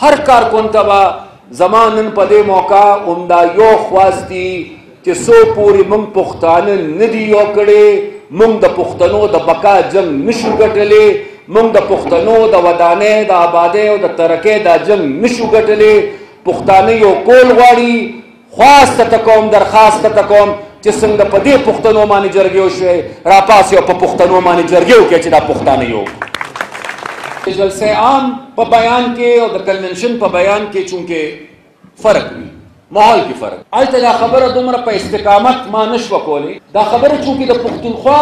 هر کارکن ته به زما نن په دې موقع همدا یو خواست دي چې څو پورې موږ پښتانه نه دي یو کړی، موږ د پښتنو د بقا جنګ نشو ګټلی، موږ د پښتنو د ودانۍ د آبادۍ او د ترقۍ دا جنګ نشو ګټلی. پښتانه یو کول غواړي. خواست ته کوم، درخواست ته کوم چې څنګه په دې پښتنو باندې جرګې وشوې، راپاس یو په پښتنو باندې جرګې وکړي چې دا پښتانه یو. د جلسه عام په بیان کې او د کنونشن په بیان کې چونکې فرق وي، ماحول کې فرق. هلته دا خبره دومره په استقامت ما نشوه کولی. دا خبره چونکې د پښتونخوا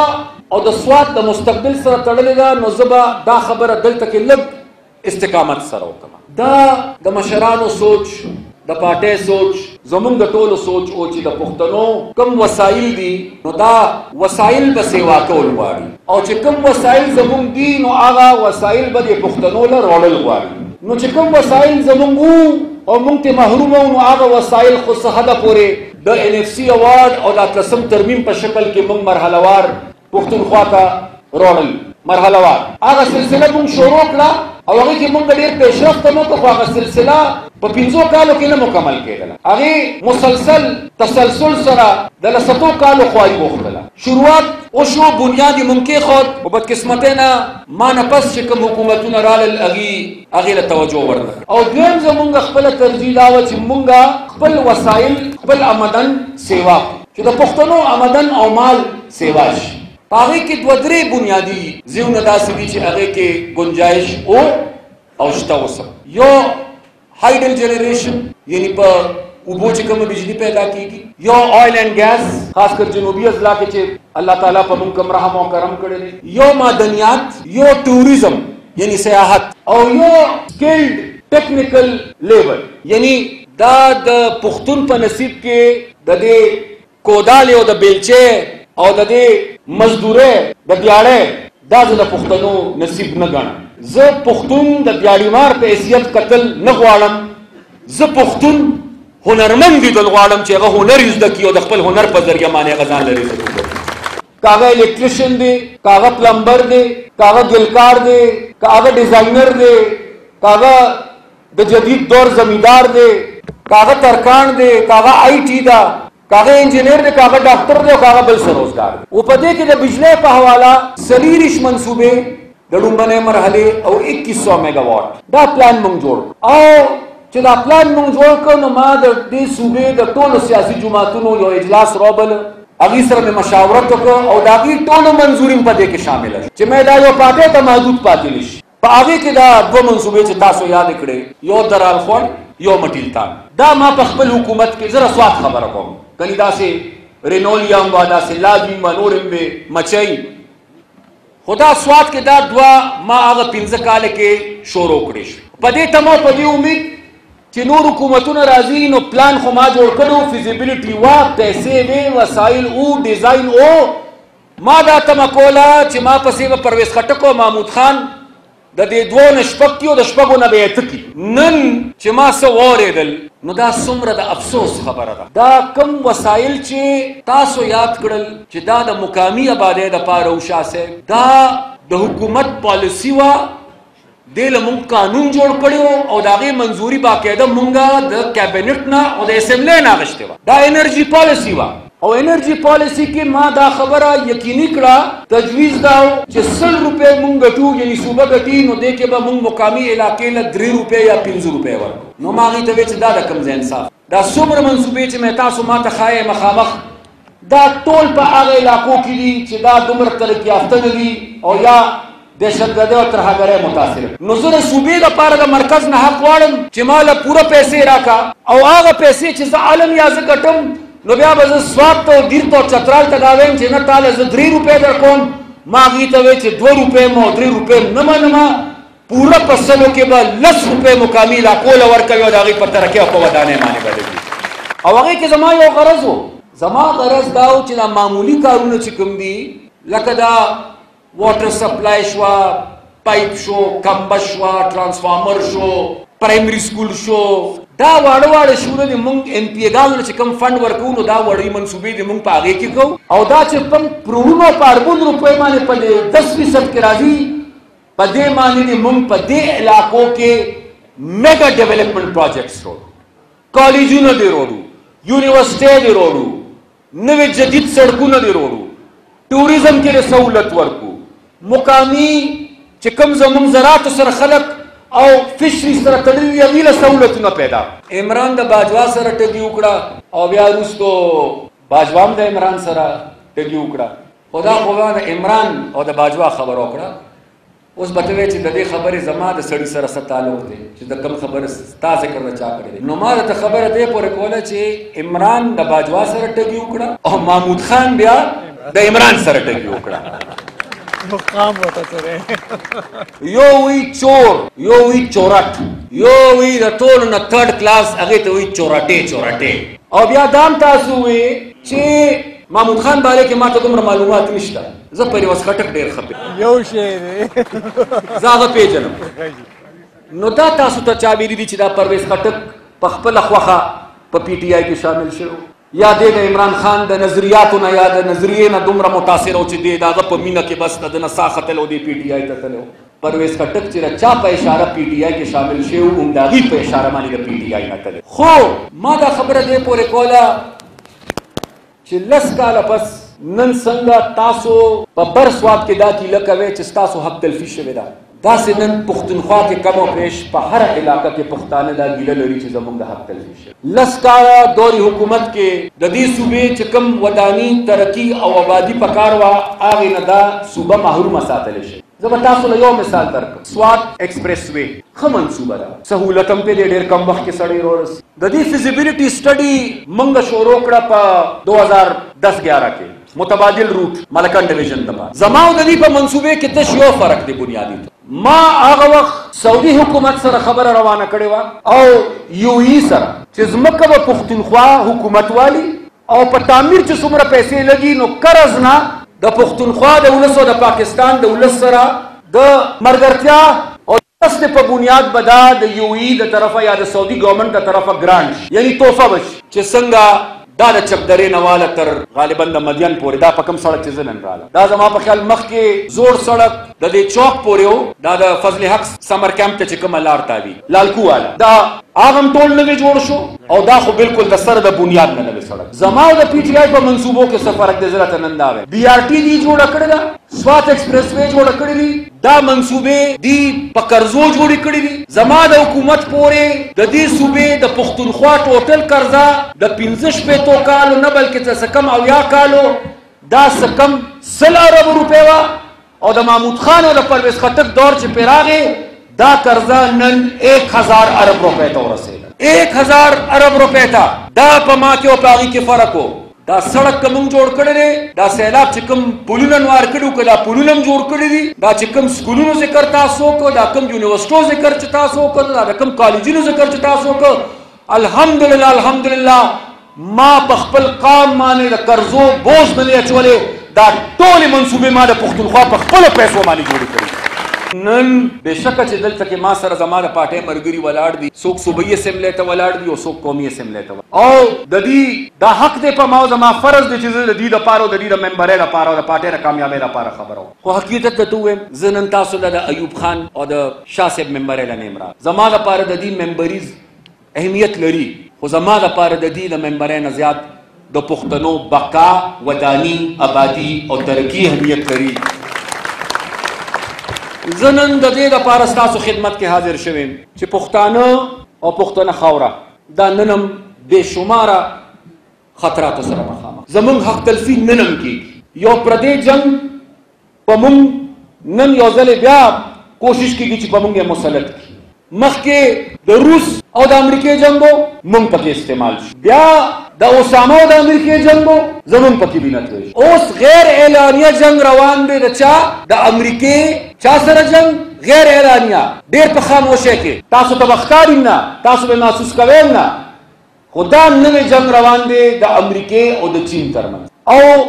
او د سوات د مستقبل سره تړلې ده، نو زه به دا خبره دلته کې لږ استقامت سره وکړم. دا د مشرانو سوچ، د پارټۍ سوچ، زمونږ د ټولو سوچ او چې د پښتنو کم وسایل دي نو دا وسایل به سیوا کول غواړي، او چې کم وسایل زمونږ دي نو هغه وسایل به د پښتنو له راوړل غواړي. نو چې کم وسایل زمونږ وو او موږ ته محروم وو، نو هغه وسایل خو څه حده پورې د NFC اوارډ او د 8 ترمیم په شکل کې موږ مرحله وار پښتونخوا ته راوړل. مرحله وار هغه سلسله موږ شروع کړه او هغې کې موږ ډېر پیشرفت هم وکړو، خو هغه سلسله په 5 کالو کې نه مکمل کېدله. هغې مسلسل تسلسل سره د 10 کالو خواري غوښتله. شروعات وشو، بنیاد یې موږ کېښود، په بدقسمتۍ نه ما نه پس چې کوم حکومتونه رالل هغې له توجه ورنکړه. او دویم زموږ خپله ترجیح دا وه چې موږ خپل وسایل خپل آمدن سیوا کړو، چې د پښتنو آمدن او مال سیوا شي. په هغې کې 2-3 بنیادي ځایونه داسې دي چې هغې کې گنجایش او شته اوس. یو هایډل جنریشن، یعنی په اوبو چې کومه بجلی پیدا کیږي. یو آیل اینڈ ګیس، خاص کر جنوبي اضلاع کې چې الله تعالی په موږ کوم رحم او کرم کړی دی. یو معدنیات، یو ټوریزم یعنی سیاحت، او یو سکلډ ټیکنیکل لیبر. یعنی دا د پښتون په نصیب کې د دې کودالې او د بیلچې او د دې مزدورۍ د دیاړۍ دا زه د پښتنو نصیب نه ګڼم. زه پښتون د دیاړیمار په حیثیت قتل نه غواړم. زه پښتون هنرمند لیدل غواړم چې هغه هنر یې زده کړي او د خپل هنر په ذریعه باندې هغه ځان لرې زده کړي. که هغه الیکټریشن دی، که هغه پلمبر دی، که هغه ګلکار دی، که هغه ډیزاینر دی، که هغه د جدید دور زمیندار دی، که هغه ترکاڼ دی، که هغه IT ده، که هغه انجینیر دی، که هغه ډاکټر دی، او که هغه بل څه روزګار دی. او په دې کې د بجلی په حواله 40 منصوبې د لومړنۍ مرحلې او 2100 میگا واټ دا پلان موږ جوړ او چې دا پلان موږ جوړ کړ نو ما د دې صوبې د ټولو سیاسي جماعتونو یو اجلاس راوبل. هغې سره مې مشاورت وکړ او د هغې ټولو منظوري په دې کې شامله شوه چې مې دا یو پارټۍ ته محدود پاتې نه شي. په هغې کې دا 2 منصوبې چې تاسو یاد کړئ، یو درالخوړ، یو مټیلتان. دا ما په خپل حکومت کې زه رسوات خبره کوم، کني داسې رینولیم وه، داسې لابیم وه، نور هم وې مچۍ. خو دا سوات کې دا 2 ما هغه 15 کاله کې شروع کړی شو. په دې تمه په دې امید چې نور حکومتونه راځي نو پلان خو ما جوړ کړو، فیزیبیلیټي وه، پیسې وې، وسایل او ډیزاین او. ما دا تمه کوله چې ما پسې به پرویز خټک او محمود خان د دې 2 نه شپږ کي او د شپږو نه به یې ته کي. نن چې ما څه واورېدل نو دا څومره د افسوس خبره ده. دا کم وسایل چې تاسو یاد کړل چې دا د مقامي آبادۍ دپاره و، شاه صاحب دا د حکومت پالیسي وه. دې له موږ قانون جوړ کړی و او د هغې منظوري باقاعده موږ د کابینټ نه او د اسمبلۍ نه اخیستې وه. دا انرژي پالیسي وه او انرژي پالیسي کې ما دا خبره یقیني کړه، تجویز دا و چې 100 روپۍ موږ ګټو، یعنې صوبه ګټي، نو دې کې به موږ مقامي علاقې له 3 روپۍ یا 15 روپۍ ورکړو. نو ما هغې ته وې چې دا د کوم ځای انصاف. دا څومره منصوبې چې مې تاسو ما ته ښایې مخامخ، دا ټول په هغه علاقو کې دي چې دا دومره ترقي یافته نه دي او یا دهشتګردۍ او ترهګرۍ متاثر. نو زه د صوبې دپاره د مرکز نه حق غواړم چې ما له پوره پیسې راکړه او هغه پیسې چې زه عالم یا زه ګټم نو بیا به زه سوات ته او دیر ته او چترال ته دا وایم چې نه تاله زه 3 روپۍ در کوم. ما هغې ته وایي چې 2 روپۍ م او 3 روپۍ نه منمه، پوره په 100 کې به 10 روپۍ مقامي علاقو له ورکوي او د هغې په ترقۍ او په ودانۍ باندې به لګي. او هغې کې زما یو غرض و، زما غرض دا و چې دا معمولي کارونه چې کوم دي لکه دا واټر سپلای شوه، پایپ شو، کمبه شوه، ټرانسفارمر شو، پرایمري سکول شو، دا واړه واړه شونه دي موږ MP چې کوم فنډ ورکوو نو دا وړې منصوبې دي موږ په هغې کې کوو. او دا چې کوم کروڑونو په اربونو روپۍ باندې په 10% کې راځي، په دې باندې دې موږ په دې علاقو کې mega development projects रोड़ो, कॉलेजों दे रोड़ो, यूनिवर्सिटी दे रोड़ो, नवे जदीद सड़कों दे रोड़ो, टूरिज्म के लिए सहूलत वर्कू, मुकामी चिकम जमुन ज़रात सर खलक और फिशरी सर तड़ली अमीला सहूलत न पैदा। इमरान द बाजवा सर टगी उकड़ा और बिया रूस तो बाजवाम द इमरान सर टगी उकड़ा खुदा खुदा द इमरान और द बाजवा खबर उकड़ा उस बतवे च दे खबर जमा द सड़ी सर ताल्लुक दे च द कम खबर ता जिक्र न चा करे नुमाद त खबर दे पर कोला च इमरान द बाजवा सर टगी उकड़ा और महमूद खान बिया द इमरान सर टगी उकड़ा काम होता चले यो हुई चोर, यो हुई चोरट, यो हुई रतोल न थर्ड क्लास अगे तो हुई चोराटे और बिया दाम तासु हुए चे महमूद खान बारे के मां तो तुमरा मालूमात निश्ता ज परिवस खटक ढेर खपे यो शेर ज्यादा पेजन नो दा तासु त चाबीरी दी चिदा परवेश खटक पखपल खवाखा प पीटीआई के शामिल शो या दे इमरान खान द नजरियात न या द नजरिए न दुमरा मुतासिर हो च दे दा प मीना के बस न साखतल ओ दे पीटीआई ततलो परवेश खटक चिरा चा पे इशारा पीटीआई के शामिल शे उंडागी पे इशारा मानी द पीटीआई न तले खो मादा खबर दे पोरे कोला चिल्लस काला पस नन संगा तासो प बर स्वाद के दा की लकवे च तासो हक तलफी शवेदा दा से नन पुख्तनख्वा के कमो पेश प हर इलाका के पुख्ताने दा गिला लड़ी च जमुंगा हक तलफी लस्कारा दौरी हुकूमत के ददी सूबे चकम वदानी तरक्की और आबादी पकारवा आगे नदा सूबा महरूम सातले शे जबरदस्त यो मिसाल तर्क स्वात एक्सप्रेसवे खमन सूबा दा सहूलतम पे डेढ़ कम वक्त के सड़े रोस ददी फिजिबिलिटी स्टडी मंग शोरोकड़ा पा 2010-11 के मुतबादिल रूट मलकन डिवीजन दबा जमाओ ददी पर मंसूबे के तशयो फर्क दे बुनियादी तो मां आगे वक्त सऊदी हुकूमत सर खबर रवाना करेवा और यूई सर चिजमक व पुख्तनख्वा हुकूमत वाली और पर तामीर च सुमरा पैसे लगी नो कर्ज ना द पुख्तनख्वा दौलत द पाकिस्तान दौलत सरा द मरगरत्या और दस पर बुनियाद बदा द यूई द तरफा या द सऊदी गवर्नमेंट द तरफा ग्रांट यानी तोहफा बश चिसंगा दा द चकदरे नवाला तर गालिबन द मदियन पोरे दा पकम सड़क चिजन राला दा जमा पर ख्याल मख के जोर सड़क द दे चौक पोरेओ दा द फजल हक समर कैंप ते चिकम लार तावी लालकू वाला दा आगम टोल नवे जोड़ शो और दा खो बिल्कुल द सर द बुनियाद न नवे सड़क जमाओ द पीटीआई पर मंसूबों के सफर दे जरा तनंदा है बीआरटी दी जोड़ अकड़दा स्वात एक्सप्रेसवे जोड़ अकड़ी दा मंसूबे दी पकरजो जोड़ी कड़ी जमा द हुकूमत पोरे द दी सूबे द पुख्तनख्वा टोटल कर्जा द 15 पे तो कालो न बल्कि सकम अवया कालो दा सकम 100 अरब रुपए वा और द महमूद खान और द परवेज खटक दौर च पेरागे दा कर्जा नन 1000 अरब रुपए तो रसे 1000 अरब रुपए था दा पमा के पागी के फर्क हो दा सड़क कम जोड़ कर रे दा सैलाब चिकम पुलुलन वार कड़ू का दा पुलुलम जोड़ कर दी दा चिकम स्कूलों से करता सो को दा कम यूनिवर्सिटियों से कर चता सो को दा कम कॉलेजों से कर चता सो को अल्हम्दुलिल्लाह अल्हम्दुलिल्लाह मां पखपल काम माने द कर्जो बोझ बने चोले दा टोले मंसूबे मा द पुख्तनख्वा पखपल पैसों मानी जोड़ी करी नन बेशक च दल तक मां सर जमाना पाटे मरगरी वलाड़ दी सोक सुबई असेंबली त वलाड़ दी और सोक कौमी असेंबली त और ददी दा हक दे प माओ जमा फर्ज दे चीज ददी द पारो ददी द मेंबर है द पारो द पाटे द कामयाबी द पारा खबर हो को हकीकत त तुवे जनन तासु द अयूब खान और द शाह साहब मेंबर है नेमरा जमा द पार ददी मेंबरीज अहमियत लरी हो जमा द पार ददी द मेंबर है नजियात द पुख्तनो बका वदानी आबादी और तरक्की अहमियत लरी जनन द दे द पारस्तासु खिदमत के हाजिर शवे च पुख्ताना और पुख्तना खावरा दा ननम बेशुमारा खतरा तो सर मखामा जमन हक तलफी ननम की यो प्रदे जंग पमुंग नन योजले ब्या कोशिश की गिच पमुंग मुसलत की मख के द रूस और द अमेरिकी जंगो मुंग पके इस्तेमाल ब्या द ओसामा द अमेरिकी जंगो जमन पकी बिनत ओस गैर एलानिया जंग रवान दे रचा द अमेरिकी चा सर जंग गैर एलानिया देर पर खामोशे के तासु तबख्तारी ना तासु बे महसूस कवेल ना खुदा नवे जंग रवान दे द अमेरिकी और द चीन तरमन और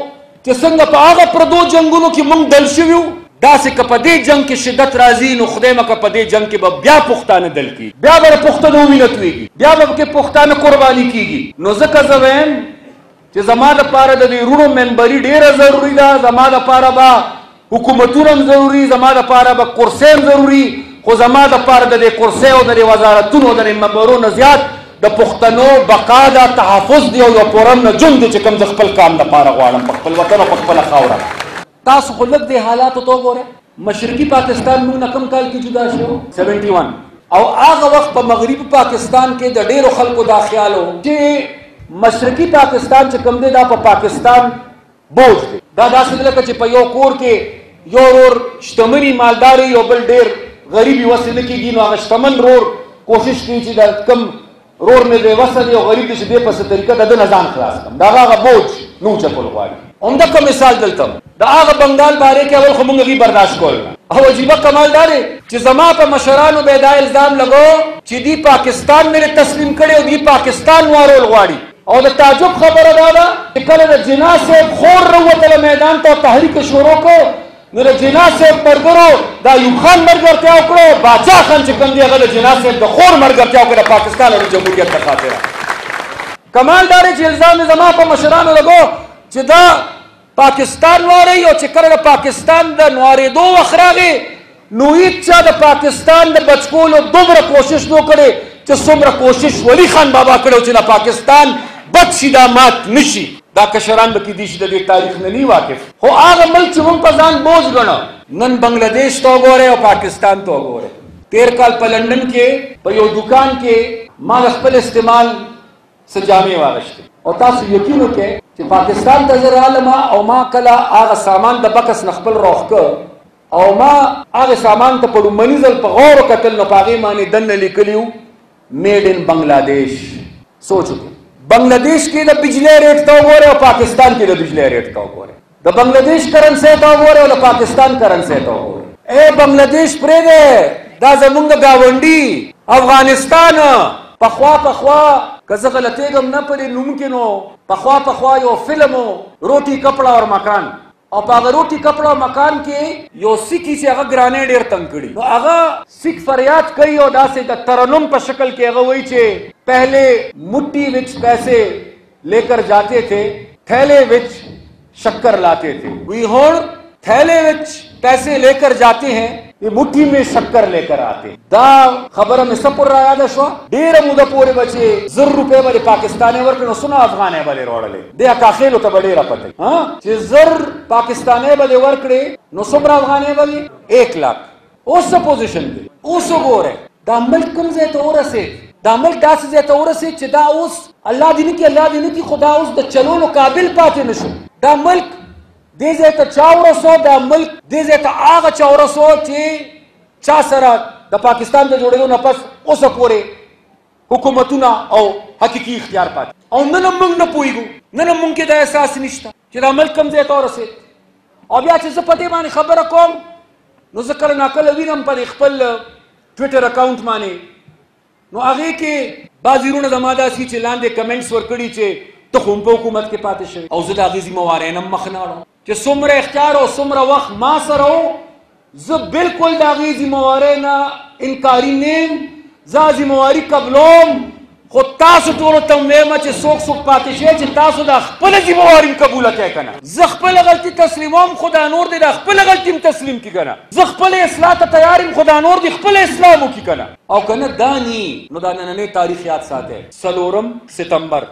चसंग पागा प्रदो जंगुनो की मुंग दलशिव्यू दा से कपदे जंग की शिद्दत राजी नो खुदेमा कपदे जंग के ब्या पुख्तान दल की ब्या बर पुख्तनो मिलत हुईगी ब्या बर के पुख्तान कुर्बानी कीगी नो ज़का ज़वैन जे जमाद पारा द रूणो मेंबरी ढेर जरूरी दा जमाद पारा बा हुकूमतुरम जरूरी जमाद पारा बा कुर्सेम जरूरी خو زما د پاره د دې کرسۍ او د دې وزارتونو د دې منبرو نه زیات د پښتنو بقا دا تحفظ دی او یو پورم نه جون دی چې کوم د خپل کام لپاره غواړم په خپل وطن او په خپله خاوره. تاسو خو لږ دې حالاتو ته وګورئ. مشرقي پاکستان موږ نه کوم کال کې جدا شو 71 او هغه وخت په مغربي پاکستان کې د ډېرو خلکو دا خیال و چې مشرقي پاکستان چې کوم دی دا په پاکستان بوج دی. دا داسې لکه چې په یو کور کې یو ورور شتمني مالداري یو بل ډېر غریبي وسې نه کېږي نو هغه شتمن ورور کوشش کوي چې د کوم ورور مې بې وسه دی او غریب دی چې دې په څه طریقه د ده نه ځان خلاص کړم د هغه بوج نه وچکول غواړي. همدغه مثال دلته د هغه بنګال باره کې اول خو موږ هغې برداشت کول او عجیبه کمال دا دی چې زما په مشرانو به دا الزام لګو چې دی پاکستان مې تسلیم کړی او دی پاکستان وارول غواړي. او د تعجب خبره دا ده چې کله د جناح صاحب خور راووتله میدان ته تحریک شروع کړو نو د جناح صاحب ملګرو د ایوب خان ملګرتیا وکړو. باچا خان چې کوم دی هغه د جناح صاحب د خور ملګرتیا وکړه د پاکستان او د جمهوریت د خاطره. کمال دا دی چې الزام یې زما په مشرانو لګو چې دا پاکستان واري او چې کله د پاکستان د نوارېدو وخت راغی نو هېڅ چا د پاکستان د بچکولو دومره کوشش نه کړی چې څومره کوشش ولی خان بابا کړی چې د پاکستان بد شي دا مات نه شي. دا کشران به کېدای شي د دې تاریخ نه نه واقف خو هغه ملک چې موږ په ځان بوج ګڼو نن بنګلادیش ته وګورئ او پاکستان ته وګورئ. تېر کال په لندن کې په یو دوکان کې ما د خپل استعمال څه جامې واغېستې او تاسو یقین وکړئ چې پاکستان ته زه رالم او ما کله هغه سامان د بکس نه خپل روغ کړ او ما هغه سامان ته په لومړني ځل په غور وکتل نو په هغې باندې دننه لیکلي وو میډ ان بنګلادیش. سوچ وکړئ بنگلادیش کې د بجلی ریټ ته وګورئ او پاکستان کې د بجلی ریټ ته وګورئ. د بنگلادیش کرنسۍ ته وګورئ او د پاکستان کرنسۍ ته وګورئ. ای بنگلادیش پرېږدی دا زمونږ د ګاونډي افغانستان پخوا که زه غلطېږم نه په دې نوم کې نو پخوا یو فلم و روټي کپڑا اور مکان او په هغه روټي کپڑا او مکان کې یو سیکي چې هغه ګرانۍ ډېر تنګ کړي نو هغه سیک فریاد کوي او داسې د ترنم په شکل کې هغه وایي چې پہلے مٹی وچ پیسے لے کر جاتے تھے تھیلے وچ شکر لاتے تھے وی ہون تھیلے وچ پیسے لے کر جاتے ہیں یہ مٹھی میں شکر لے کر آتے دا خبر میں سپر را یاد شو ډیر موده پورې بچي 100 روپے باندې پاکستاني ورکړو سنا افغانې باندې وروړلې د اکاخېلو ته ډیره پته ها چې 100 پاکستاني باندې ورکړي نو څومره افغانې باندې 1 लाख اوس پوزیشن دی اوس وګوره دا ملک کوم ځای ته ورسېد دا ملک داسې ځای ته ورسېد چې دا اوس الله دې نه کړي خو دا اوس د چلولو قابل پاتې نه شو. دا ملک دې ځای ته چا ورسو دا ملک دې ځای ته هغه چا ورسو چې چا سره د پاکستان د جوړېدو نه پس اوسه پورې حکومتونه او حقیقي اختیار پاتې او نن هم موږ نه پوهېږو نن هم موږ کې دا احساس نشته چې دا ملک کوم ځای ته ورسېد. او بیا چې زه په دې باندې خبره کوم نو زه کله ناکله وینم په خپل ټویټر اکاونټ باندې نو هغې کې بعضې وروڼه زما داسې چې لاندې کمنټس ورکړي چې ته خو هم په حکومت کې پاتې شوی او زه د هغې ذمهوارۍ نه مخ نه اړم چې څومره اختیار او څومره وخت ما سره و زه بالکل د هغې ذمهوارۍ نه انکاري نه یم زه ذمهواري قبلوم خو تاسو ټولو ته وایم چې څوک پاتې شئ چې تاسو د خپله ذمهواري هم قبوله کړئ که نه. زه خپله غلطي تسلیموم خو دا نور دی د خپله غلطي هم تسلیم کړي که نه. زه خپله اصلاح ته تیار یم خو دا نور دی خپله اصلاح هم وکړي که نه. او که نه دا نی نو دا نننی تاریخ یاد ساتئ 4 ستمبر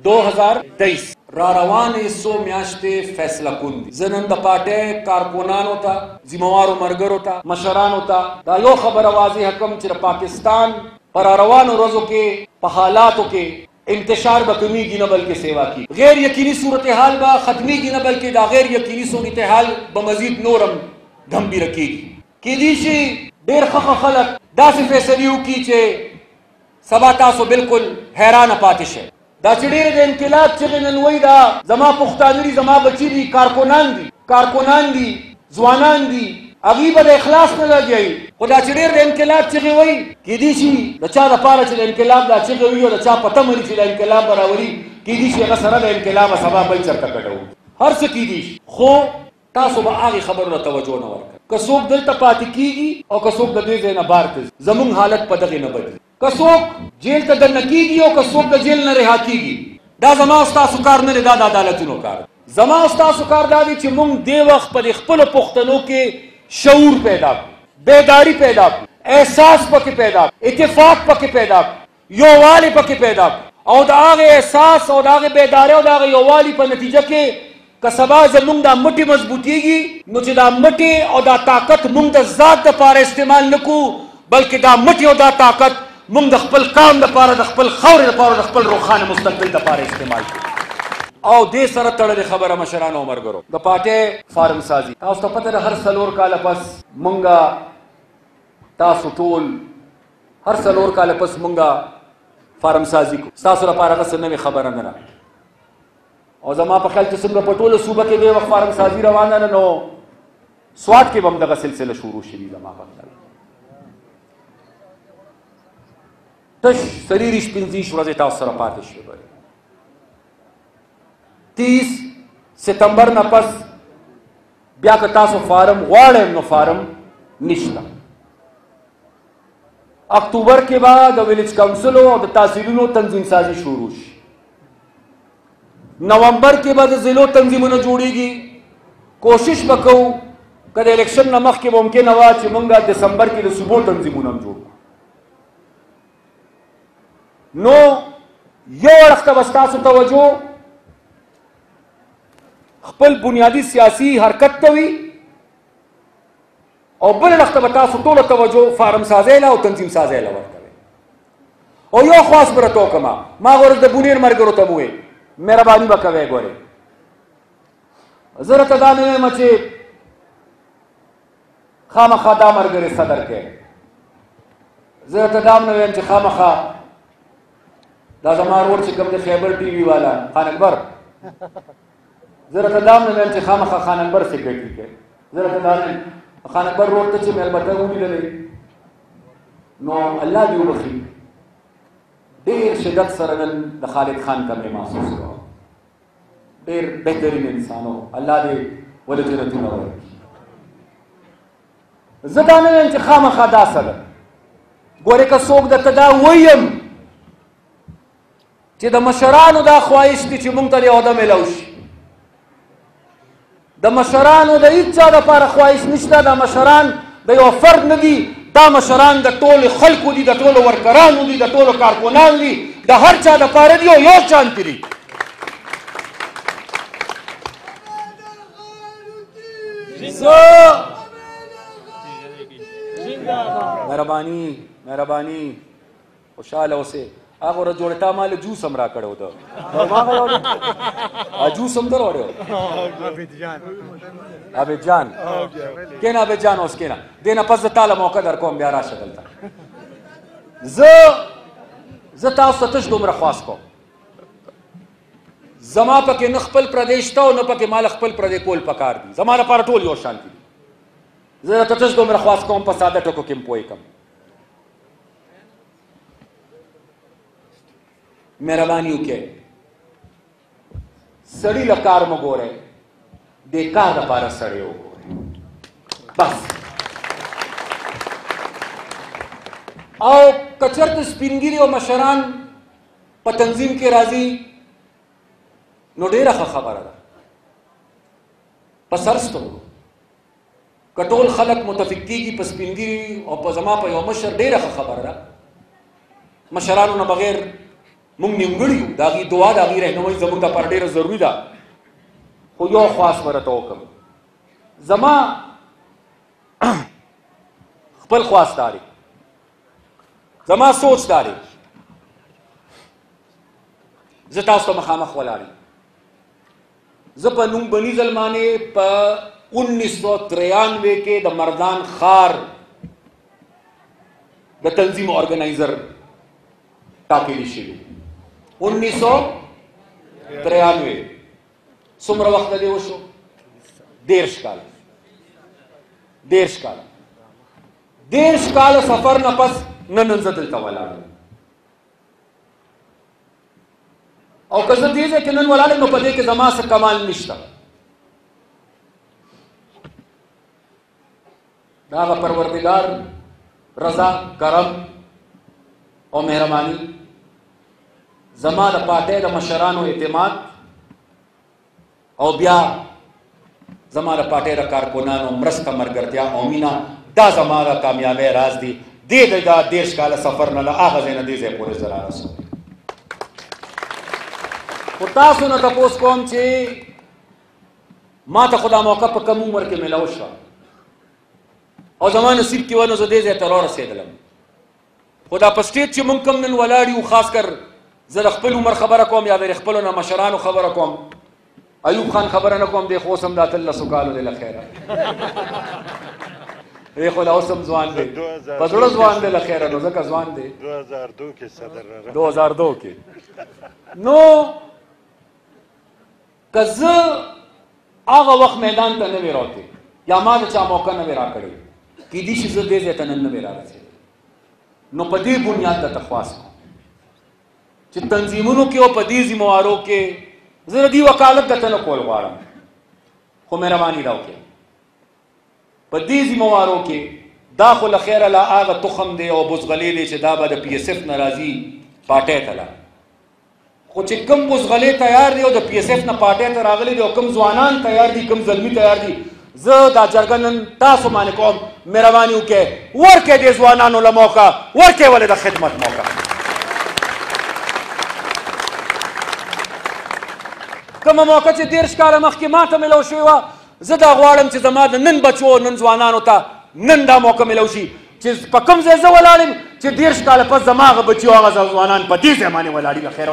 2023 را روانې څو میاشتې فیصله کن دي. زه نن د پارټۍ کارکونانو ته ذمهوارو ملګرو ته مشرانو ته دا یو خبره واضحه کړم چې د پاکستان په را روانو ورځو کې په حالاتو کې انتشار به کمیږي نه بلکې سیوا کیږي. غیر یقیني صورتحال به ختمیږي نه بلکې دا غیر یقیني صورتحال به مزید نورم ګمبیره کیږي. کیدای شي ډېر ښه خلک داسې فیصلې وکړي چې سبا تاسو بالکل حیرانه پاتې شئ. دا چې ډېر د انقلاب چغې نن وایي دا زما پښتانه دي زما بچي دي کارکونان دي ځوانان دي هغوی به د اخلاص نه لګیایي خو دا چې ډېر د انقلاب چغې وایي کیدای شي د چا دپاره چې د انقلاب دا چغې وي او د چا په تمه وي چې د انقلاب به راولي کیدای شي هغه سره د انقلابه سبا بل چېرته کټوي هر څه کیدای شي خو تاسو به هغې خبرو ته توجه نه ورکړئ. که څوک دلته پاتې کیږي او که څوک د دې ځای نه بار ته ځي زموږ حالت په دغې نه بدلي. که څوک جیل ته دننه کیږي او که څوک د جیل نه رها کیږي دا زما او ستاسو کار نه دی دا د عدالتونو کار دی. زما او ستاسو کار دا دی چې موږ دې وخت په خپلو پښتنو کې شعور پیدا کړو بیداری پیدا کړو احساس پکې پیدا اتفاق پکې پیدا یووالی پکې پیدا او د هغې احساس او د هغې بیدارۍ او د هغې یووالي په نتیجه کې که سبا زمونږ دا مټې مضبوطېږي نو چې دا مټې او دا طاقت مونږ د ذات دپاره استعمال نه کړو بلکې دا مټې او دا طاقت مونږ د خپل قام دپاره د خپل خاورې دپاره د خپل روښانه مستقبل دپاره استعمال کړو او دې سره تړلې خبره مشرانو او ملګرو د پارټۍ فارم سازي تاسو ته پته ده هر 4 کاله پس مونږه تاسو ټول هر 4 کاله پس مونږه فارم سازي کو تاسو لپاره هغه څه نوې خبره نه ده او زما په خیال چې څنګه په ټوله صوبه کې دې وخت فارم سازي روانه ده نو سوات کې به هم دغه سلسله شروع شوي زما په خیال تش سري 25 ورځې تاسو سره پاتې شوې 30 ستمبر نه پس بیا که تاسو فارم غواړئ نو فارم نشته اکتوبر کې به د ویلیج کونسلو او د تحصیلونو تنظیم سازي شروع شي نومبر کې به د ضلعو تنظیمونه جوړیږي کوشش به کوو که د الیکشن نه مخکې ممکنه وه چې موږ دسمبر کې د صوبو تنظیمونه هم جوړ کړو نو یو اړخ ته به ستاسو توجه خپل بنیادي سیاسي حرکت ته وي او بل اړخ ته به تاسو ټوله توجه فارم سازۍ له او تنظیم سازۍ له ورکوئ او یو خواست به راته وکړم ما ورځ د بونیر ملګرو ته مو وویل مهرباني به کوئ ګورئ زه راته دا نه وایم چې خامخا دا ملګری صدر کې زه راته دا هم نه وایم چې خامخا دا زما ورور چې کوم د خیبر ټي وي والا خان اکبر زه راته دا هم نه وایم چې خامخا خان اکبر سیکرټري کې زه راته دا نه خان اکبر ورور ته چې مې البته ولیدلی نو الله دې وبخي ډېر شدت سره نن د خالد خان ته مې محسوس کړو ډېر بهترین انسان و الله دې ولې جنتونه ورکړي زه دا نه وایم چې خامخا دا څه ده ګورې که څوک درته دا ویم چې د مشرانو دا خواهش دي چې موږ ته د عهده میلاو شي د مشرانو د هیڅ چا دپاره خواهش نشته دا مشران د یو فرد نه دي دا مشران د ټولو خلکو دي د ټولو ورکرانو دي د ټولو کارکونانو دي د هر چا دپاره دي او یو شانتي دي مهرباني خوشحاله اوسئ هغه ورځ جوړې تا ما له جوس هم را کړی و ده جوس هم در وړی و عابد جان کښېنه عابد جان اوس کښېنه دې نه پس زه تا له موقع در کوم بیا راشه دلته زه تاسو ته تش دومره خواست کوم زما پکې نه خپل پردی شته او نه پکې ما له خپل پردی کول پکار دي زما لپاره ټول یو شان دي زه ته تش دومره خواست کوم په ساده ټکو کې م پوه کړم مهرباني وکړئ سړي له کار مه ګورئ دې کار دپاره سړی وګورئ بس او که چېرته سپینګیري او مشران په تنظیم کې راځي نو ډېره ښه خبره ده په سر سترګو که ټول خلک متفق کېږي په سپینګیري او په زما په یو مشر ډېره ښه خبره ده مشرانو نه بغیر مونږ نیمګړي یو د هغې دعا د هغې رهنمایي زموږ دپاره ډېره ضروري ده خو یو خواست به راته وکړم زما خپل خواست دا دی زما سوچ دا دی زه تاسو ته مخامخ ولاړ یم زه په نوم بني زلمانې په 1993 کې د مردان ښار د تنظیم ارګنایزر ټاکلی شوي 1993 څومره وخت دی وشو 10 کاله 10 کاله سفر نه پس نن زه دلته ولاړ یم او که زه دې ځای کې نن ولاړ یم نو په دې کې زما څه کمال نشته د هغه پروردګار رضا کرم او مهرباني زما د پارټۍ د مشرانو اعتماد او بیا زما د پارټۍ د کارکنانو مرسته ملګرتیا او مینه دا زما د کامیابۍ راز دی دې دا 10 کاله سفر نه له هغه ځای نه دې ځای پورې زه رارسوم. خو تاسو نه تپوس کوم چې ما ته خو دا موقع په کم عمر کې میلاو شوه او زما نصیب کې ونه زه دې ځای ته رارسېدلم. خو دا په سټیج چې مونږ کوم نن ولاړ یو خاص کر زه د خپل عمر خبره کوم یا د خپلو نه مشرانو خبره کوم. ایوب خان خبره نه کوم دی خو اوس هم دا 13 کالو دی له خیره دی خو لا اوس هم ځوان دی په زړه ځوان دی له خیره نو ځکه ځوان دی 2002 کې صدر 2002 کې. نو که زه هغه وخت میدان ته نه وې راوتې یا ما د چا موقع نه وې راکړې کیدای شي زه دې ځای ته نن نه وې رارسېدلی. نو په دې بنیاد درته خواست کوم چې تنظیمونو کې او په دې ذموارو کې زه د دې وکالت درته نه کول غواړم خو مهرباني راوکړئ په دې ذموارو کې دا خو له خیره لا هغه تخم دی او بزغلې دی چې دا به د PSF نه راځي پارټۍ ته لا خو چې کم بزغلې تیار دی او د PSF نه پارټۍ ته راغلي دي او کم ځوانان تیار دي کم زلمي تیار دي زه دا جرګه نن تاسو باندې کوم مهرباني وکړئ ورکړئ دې ځوانانو له موقع ورکړئ ولې د خدمت موقع. کومه موقع چې 13 کاله مخکې ما ته میلاو شوې وه زه دا غواړم چې زما د نن بچو نن ځوانانو ته نن دا موقع میلاو شي چې په کوم ځای زه ولاړ یم چې 13 کاله پس زما هغه بچي او هغه ځوانان په دې ځای باندې ولاړ وي. خیر